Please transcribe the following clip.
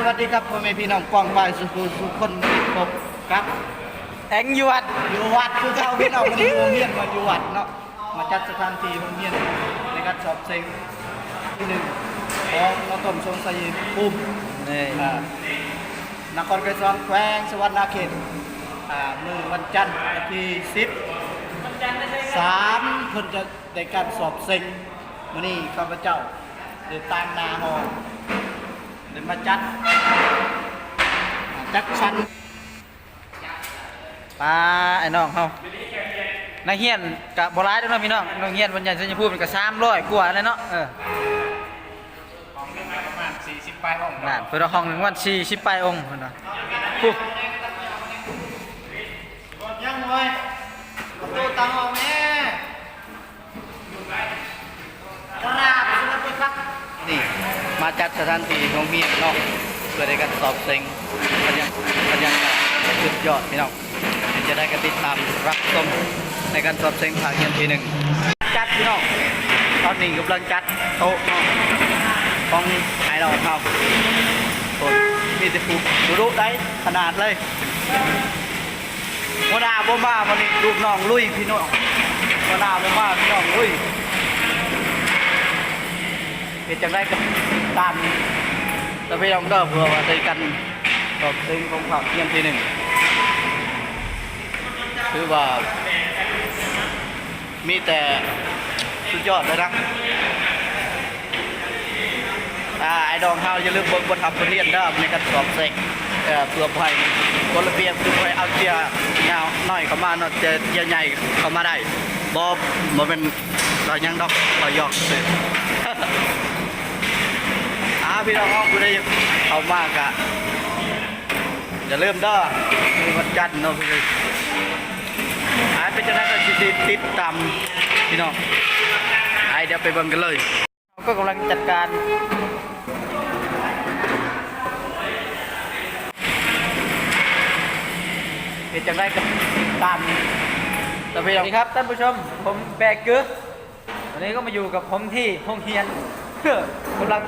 วัสดีครับพ่อแม่พี่น้องป้องปายสุขุสุขคนพบครับแองยวดอยู่วัดคือเจ้าพี่น้องมันอยู่โรงเรียนมาอยู่วัดเนาะมาจัดสถานที่โรงเรียนในการสอบเซ็งที่หนึ่งของนต้มทรงไสภูมินี่นครไกรสอนแขวงสวรรณเขตมือวันจันทร์ที่10/3เพิ่นจะได้การสอบเซ็งมื้อนี้ข้าพเจ้าได้ตามนาหอได้มาจัดชั้นปลาไอ้น้องเขานักเรียนกับโบราณด้วยเนาะพี่น้องนักเรียนวันใหญ่จะพูดเป็นกับ300กว่าเลยเนาะของนึงประมาณ40 ปลายห้องนั่นเปิดห้องหนึ่งวัน40 ปลายองค์เนาะปุ๊บยังเว้ยตู้ตังออกแม่กราบสุดเลยครับนี่มาจัดสถานที่โรงเรียนเนาะเพื่อในการสอบเซ็งกันยังสุดยอดพี่น้องจะได้กติดตามรับชมในการสอบเซ็งภาคเรียนที่1จัดพี่น้องตอนนี้กำลังจัดโต๊ะของไอ้เราเขาคนมีแต่ผูกดูได้ขนาดเลยหัวหน้าบ่มาวันนี้ลูกน้องลุยพี่น้องหัวหน้าบ่มาพี่น้องลุยเห็นจังได้กับตามแต่พี่น้องก็เพื่อว่าในกันสอบเซ็งของภาคเรียนที่1คือว่ามีแต่สุดยอดเลยนะไอ้ดองเฮาอย่าลืมบททำบทเรียนเด้อในการสอบเซ็งเพื่อให้กฎระเบียบคือให้เอาเจียยาวน้อยเข้ามาเนาะเจียใหญ่เข้ามาได้บ่เป็นเรายังดอกเราหยอกสิพี่น้องผู้ใดเข้ามากะอย่าลืมเด้อมีวันจันทร์เนาะพี่เป็นจะได้ก็ติดตามพี่น้องเดี๋ยวไปเบิ่งกันเลยก็กำลังจัดการเป็นจะได้ก็ติดตามสวัสดีครับท่านผู้ชมผมแบกเกอร์วันนี้ก็มาอยู่กับผมที่ห้องเรียนกำลัง